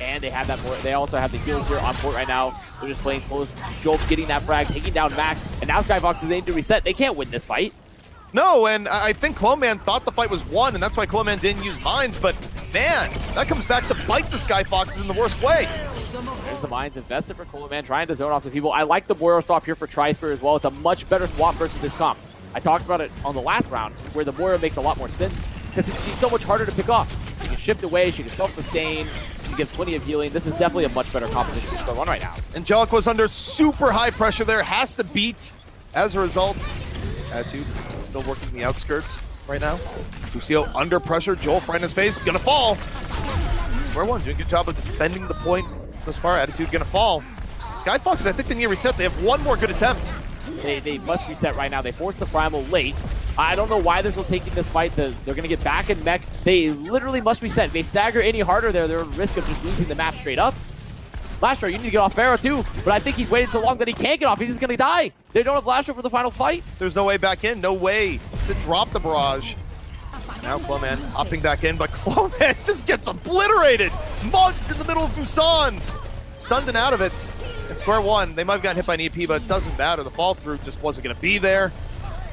And they have that port. They also have the heals here on port right now. They're just playing close. Jolt getting that frag, taking down Mac. And now Skyfox is able to reset. They can't win this fight. No, and I think Cloneman thought the fight was won, and that's why Cloneman didn't use mines. But man, that comes back to bite the Skyfoxes in the worst way. There's the mines invested for Cloneman, trying to zone off some people. I like the Boiro swap here for Tri-Sphere as well. It's a much better swap versus this comp. I talked about it on the last round, where the Moira makes a lot more sense, because he's so much harder to pick off. She can shift away, she can self-sustain, she gives plenty of healing. This is definitely a much better composition for Square One right now. Angelic was under super high pressure there, has to beat as a result. Attitude still working the outskirts right now. Lucio under pressure, Joel right in his face, gonna fall. Square One doing a good job of defending the point thus far. Attitude gonna fall. Skyfoxes, I think they need to reset. They have one more good attempt. They must reset right now. They forced the Primal late. I don't know why they're still taking this fight. They're going to get back in mech. They literally must reset. If they stagger any harder there, they're at risk of just losing the map straight up. Lastro, you need to get off Pharaoh too, but I think he's waited so long that he can't get off. He's just going to die. They don't have Lastro for the final fight. There's no way back in, no way to drop the barrage. Now Clowman hopping back in, but Clowman just gets obliterated. Mugged in the middle of Busan. Stunned and out of it. And Square One, they might have gotten hit by an EP, but it doesn't matter. The fall through just wasn't going to be there.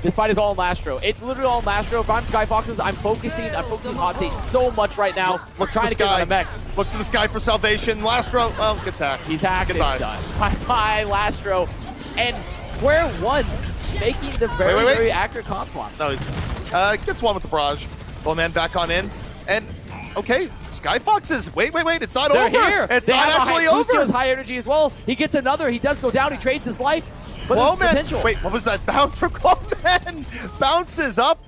This fight is all in Lastro. It's literally all in Lastro. If I'm Skyfoxes, I'm focusing Hot Take so much right now. Look trying to to get on a mech. Look to the sky for salvation. Lastro, well, gets hacked. He's hacked. Goodbye. It's done. Bye-bye, Lastro. And Square One making the very accurate comp swap. No, gets one with the barrage. Clowman back on in. And, okay, Skyfoxes, wait, it's not They're over. Here. It's they not actually over. Lucio's high energy as well. He gets another. He does go down. He trades his life. But there's potential. Wait, what was that bounce from Clowman? Bounces up.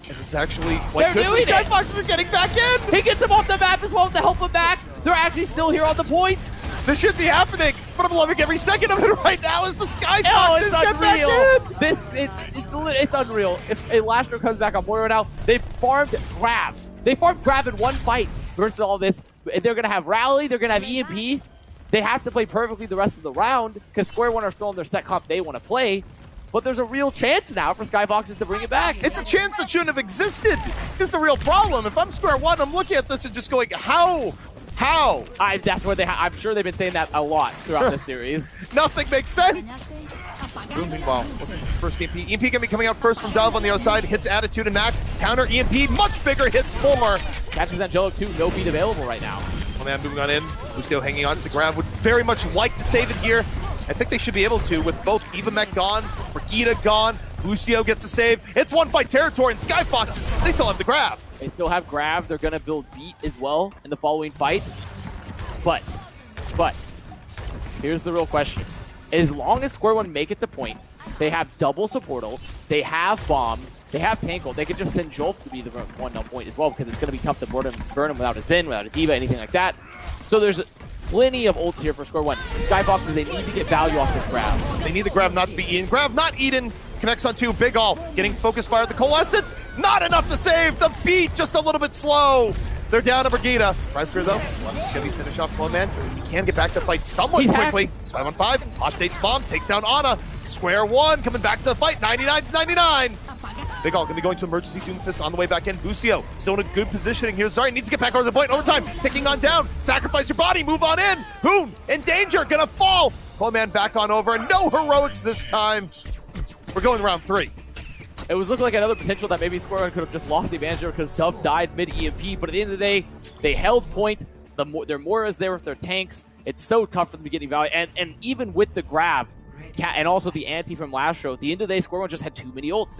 This is actually quite good. The Skyfoxes are getting back in. He gets him off the map as well to help him back. They're actually still here on the point. This should be happening, but I'm loving every second of it right now as the Skyfoxes get back in. It's unreal. If a Lastro comes back on Moira now, they farmed Grab. They farmed Grab in one fight versus all this. They're going to have Rally, they're going to have EMP. They have to play perfectly the rest of the round because Square One are still in their set comp they want to play. But there's a real chance now for Skyfoxes to bring it back. It's a chance that shouldn't have existed. Here's the real problem. If I'm Square One, I'm looking at this and just going, how? That's what I'm sure they've been saying that a lot throughout this series. Nothing makes sense. Meanwhile, first EMP. EMP gonna be coming out first from Dove on the other side. Hits Attitude and Mac. Counter EMP, much bigger, hits more. Catches Angelic too, no beat available right now. Man moving on in. Lucio hanging on to Grab. Would very much like to save it here. I think they should be able to with both Eva Mech gone, Brigida gone. Lucio gets a save. It's one fight territory, and Skyfoxes, they still have the Grab. They still have Grab. They're going to build beat as well in the following fight. But, here's the real question. As long as Square One make it to point, they have double supportal, they have bomb, they have Tankle. They could just send Jolf to be the one on point as well because it's going to be tough to burn him without a Zen, without a D.Va, anything like that. So there's plenty of ults here for Square One. Skyfoxes, they need to get value off this Grab. They need the Grab not to be eaten. Grab not eaten. Connects on two. Big All getting focus fire. The Coalescence, not enough to save. The beat just a little bit slow. They're down to Brigida. Tries through though. Lessard's gonna be finish off Clowman. He can get back to fight somewhat quickly. It's 5-on-5. Hot Tate's bomb takes down Ana. Square One coming back to the fight. 99-99. Big All gonna be going to emergency Doomfist on the way back in. Lucio still in a good positioning here. Sorry, needs to get back over the point. Overtime, ticking on down. Sacrifice your body, move on in. Hoon in danger, gonna fall. Clowman back on over. No heroics this time. We're going round 3. It was looking like another potential that maybe Square One could have just lost the advantage because Dove died mid-EMP, but at the end of the day, they held point. Their Moira's there with their tanks. It's so tough for them to get any value. And even with the Grab, and also the anti from Lastro, at the end of the day, Square One just had too many ults.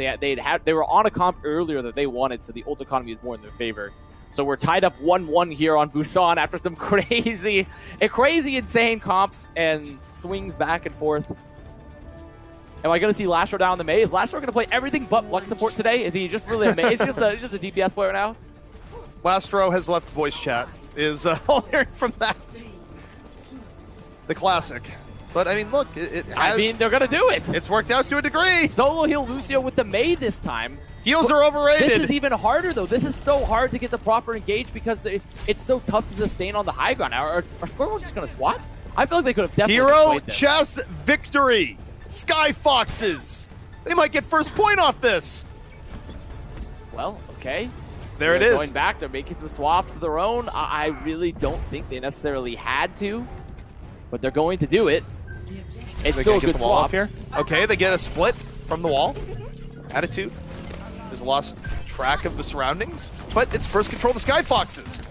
They were on a comp earlier that they wanted, so the ult economy is more in their favor. So we're tied up 1-1 here on Busan after some crazy, insane comps and swings back and forth. Am I going to see Lastro down in the May? Is Lastro going to play everything but Flux support today? Is he just really amazing? He's just a DPS player now? Lastro has left voice chat, is all hearing from that. The classic. But, I mean, look, they're going to do it. It's worked out to a degree. Solo heal Lucio with the May this time. Heals are overrated. This is even harder, though. This is so hard to get the proper engage because it's so tough to sustain on the high ground. Are Square One just going to swap? I feel like they could have definitely Hero chess victory. Skyfoxes. They might get first point off this. Well, okay. There it is. Going back, they're making some swaps of their own. I really don't think they necessarily had to, but they're going to do it. It's still a good swap here. Okay, they get a split from the wall. Attitude has lost track of the surroundings, but it's first control the Skyfoxes.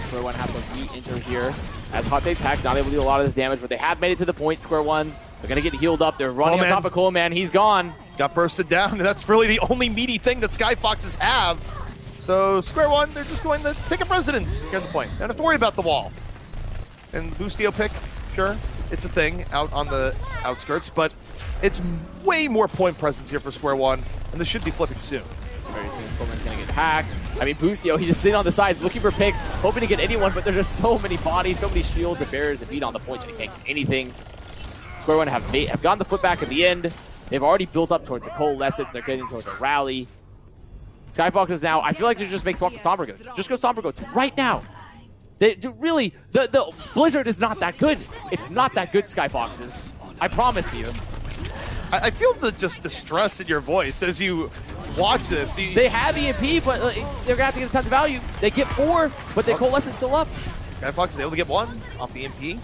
Square One have to re-enter here. As Hot Tate's hacked, not able to do a lot of this damage, but they have made it to the point. Square One, they're going to get healed up. They're running on top of Coleman. He's gone. got bursted down, and that's really the only meaty thing that Skyfoxes have. So square one, they're just going to take a precedence here at the point. Don't have to worry about the wall. And Boostio pick, sure, it's a thing out on the outskirts, but it's way more point presence here for square one, and this should be flipping soon. Very soon, Coleman's gonna get hacked. I mean, Boostio, he's just sitting on the sides looking for picks, hoping to get anyone, but there's just so many bodies, so many shields and barriers and beat on the point that he can't get anything. Square one have gotten the foot back at the end. They've already built up towards the Cole Lessards. They're getting towards a rally. Skyfoxes now, I feel like they just make swap the Sombra Goats. Just go Sombra Goats right now. They really, the Blizzard is not that good. It's not that good, Skyfoxes. I promise you. I feel the distress in your voice as you watch this. They have EMP, but they're gonna have to get a ton of value. They get 4, but the Coalesce is still up. Skyfox is able to get 1 off the EMP.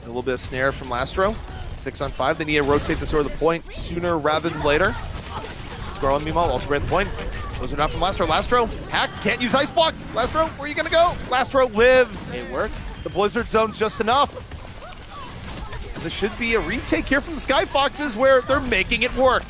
A little bit of snare from Lastro. 6 on 5. They need to rotate the sword of the point sooner rather than later. Square one, meanwhile, also at the point. Those are not from Lastro. Lastro hacked, can't use Ice Block. Lastro, where are you gonna go? Lastro lives. It works. The Blizzard zone's just enough. This should be a retake here from the Skyfoxes where they're making it work.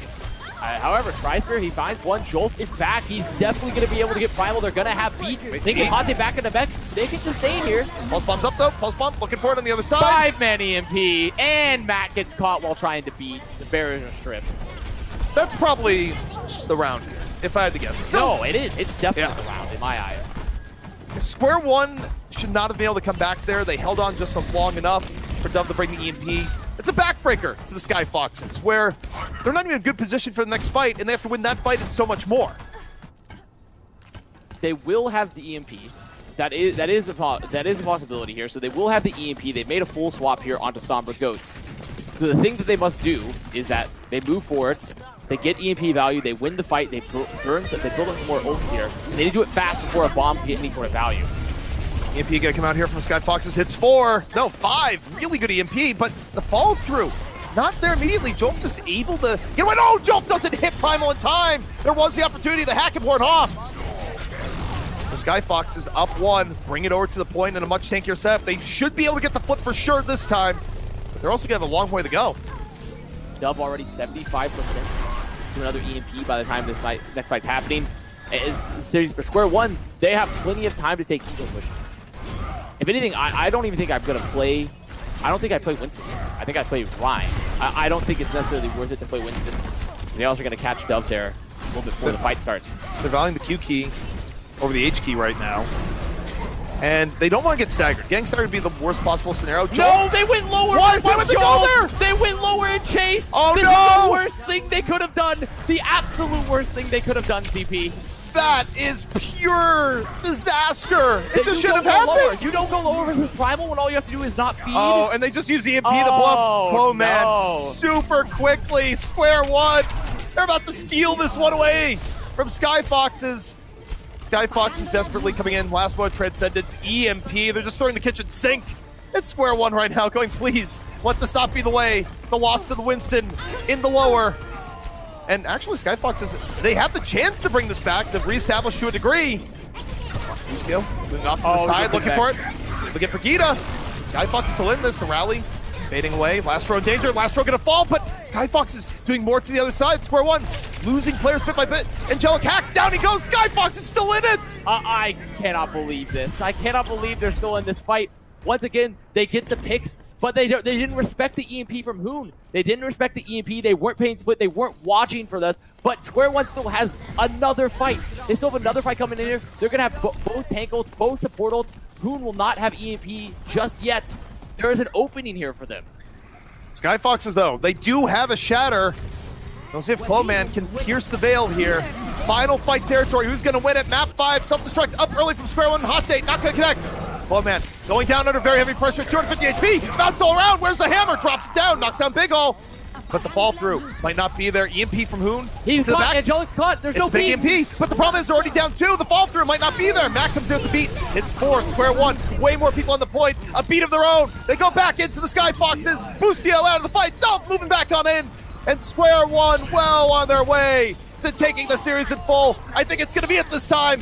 However, Trispear, he finds one. Jolt is back. He's definitely going to be able to get Primal. They're going to have beat. They can haunt it back in the mech. They can sustain here. Pulse bomb's up though. Pulse bomb looking for it on the other side. 5-man EMP, and Matt gets caught while trying to beat. The barriers are stripped. That's probably the round, if I had to guess. No, it is. It's definitely the round in my eyes. Square one should not have been able to come back there. They held on just long enough for Dove to bring the EMP. It's a backbreaker to the Skyfoxes, where they're not even in a good position for the next fight, and they have to win that fight and so much more. They will have the EMP. That is a possibility here. So they will have the EMP. They made a full swap here onto Sombra Goats. So the thing that they must do is that they move forward, they get EMP value, they win the fight, they build up some more ult here. They need to do it fast before a bomb can get any sort of value. EMP gonna come out here from Skyfoxes, hits 4, no 5, really good EMP, but the follow through, not there immediately. Jolt just able to get away. No, Jolt doesn't hit Primal in time. There was the opportunity, the hack and ward off. The Skyfoxes up 1, bring it over to the point in a much tankier setup. They should be able to get the flip for sure this time, but they're also gonna have a long way to go. Dove already 75% to another EMP by the time this next fight's happening. As series for Square One, they have plenty of time to take eagle pushes. If anything, I don't even think I'm gonna play. I don't think I play Winston. I think I play Ryan. I don't think it's necessarily worth it to play Winston. They also are gonna catch Dove there a little bit before the fight starts. They're valuing the Q key over the H key right now, and they don't want to get staggered. Getting staggered would be the worst possible scenario. No, they went lower. Why would they go there? They went lower and chase. Oh this no! This is the worst thing they could have done. The absolute worst thing they could have done, CP. That is pure disaster. It just shouldn't have happened. Lower. You don't go lower versus Primal when all you have to do is not feed. Oh, and they just use the EMP to blow up Clo-Man super quickly. Square One. They're about to steal this one away from Skyfoxes. Skyfoxes desperately coming in. Last one, Transcendence, EMP. They're just throwing the kitchen sink. It's Square One right now going, please, let the stop be the way. The loss to the Winston in the lower. And actually, Skyfoxes, they have the chance to bring this back, to reestablish to a degree. Boostio moving off to the side, looking for it. Look at Brigida. Skyfoxes to win this, the rally. Fading away, Lastro in danger. Lastro gonna fall, but Skyfoxes doing more to the other side. Square One, losing players bit by bit. Angelic hack, down he goes. Skyfox is still in it. I cannot believe this. I cannot believe they're still in this fight. Once again, they get the picks, but they didn't respect the EMP from Hoon. They didn't respect the EMP. They weren't paying split. They weren't watching for this. But Square One still has another fight. They still have another fight coming in here. They're going to have both tank ults, both support ults. Hoon will not have EMP just yet. There is an opening here for them. Skyfoxes, though, they do have a shatter. We'll see if Clo-Man can pierce the veil here. Final fight territory. Who's going to win it? Map 5, self-destruct up early from Square One. Hot State, not going to connect. Clo-Man going down under very heavy pressure. 250 HP. Bounce all around. Where's the hammer? Drops it down. Knocks down Big Ol. But the fall through might not be there. EMP from Hoon. He's caught. Angelic's caught. There's no beat. It's big EMP. But the problem is they're already down 2. The fall through might not be there. Mac comes in with the beat. Hits 4. Square One. Way more people on the point. A beat of their own. They go back into the Skyfoxes. Boostio out of the fight. Dove moving back on in. And Square One well on their way to taking the series in full. I think it's going to be it this time.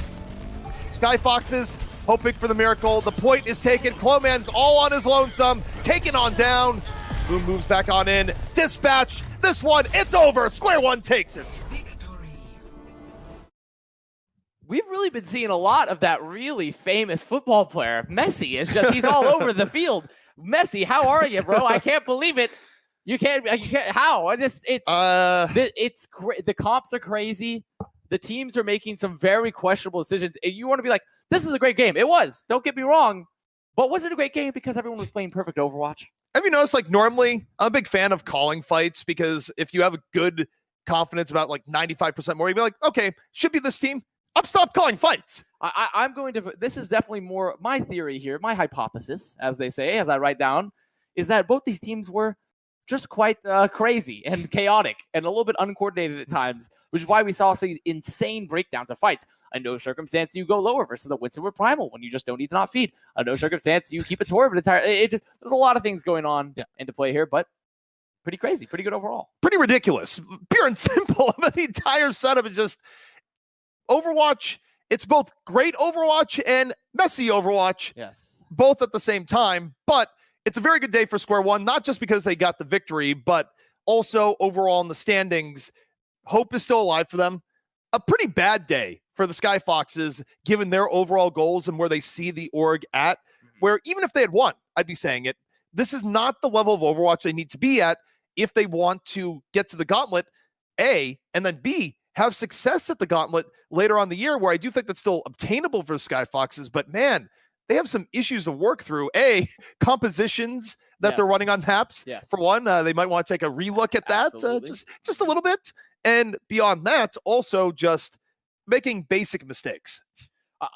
Skyfoxes hoping for the miracle. The point is taken. Clo-Man's all on his lonesome. Taken on down. Boom moves back on in. Dispatch. this one, it's over. Square One takes it. We've really been seeing a lot of that really famous football player. Messi is he's all over the field. Messi, how are you, bro? I can't believe it. You can't how? The comps are crazy. The teams are making some very questionable decisions. And you want to be like, this is a great game. It was. Don't get me wrong. But was it a great game because everyone was playing perfect Overwatch? Have you noticed, like, normally I'm a big fan of calling fights because if you have a good confidence about like 95% more, you'd be like, okay, should be this team. I'm stop calling fights. I'm going to, this is definitely more my theory here, my hypothesis, as they say, as I write down, is that both these teams were just quite crazy and chaotic and a little bit uncoordinated at times, which is why we saw some insane breakdowns of fights. In no circumstance you go lower versus the Winston with Primal when you just don't need to not feed. In no circumstance you keep a Torb entire. There's a lot of things going on into play here, but pretty crazy, pretty good overall. Pretty ridiculous. Pure and simple. The entire setup is just Overwatch. It's both great Overwatch and messy Overwatch. Yes. Both at the same time, but it's a very good day for Square One, not just because they got the victory, but also overall in the standings, hope is still alive for them. A pretty bad day for the Skyfoxes, given their overall goals and where they see the org at, where even if they had won, I'd be saying it, this is not the level of Overwatch they need to be at if they want to get to the gauntlet, A, and then B, have success at the gauntlet later on the year, where I do think that's still obtainable for the Skyfoxes, but man, they have some issues to work through. A, compositions that they're running on maps. Yes. For one, they might want to take a relook at that just a little bit. And beyond that, also just making basic mistakes.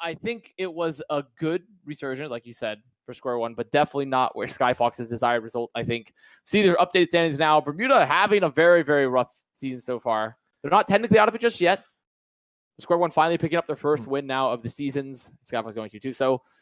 I think it was a good resurgence, like you said, for Square One, but definitely not where Skyfox's desired result, I think. See their updated standings now. Bermuda having a very, very rough season so far. They're not technically out of it just yet. Square One finally picking up their first win now of the seasons. Skyfox going to too. So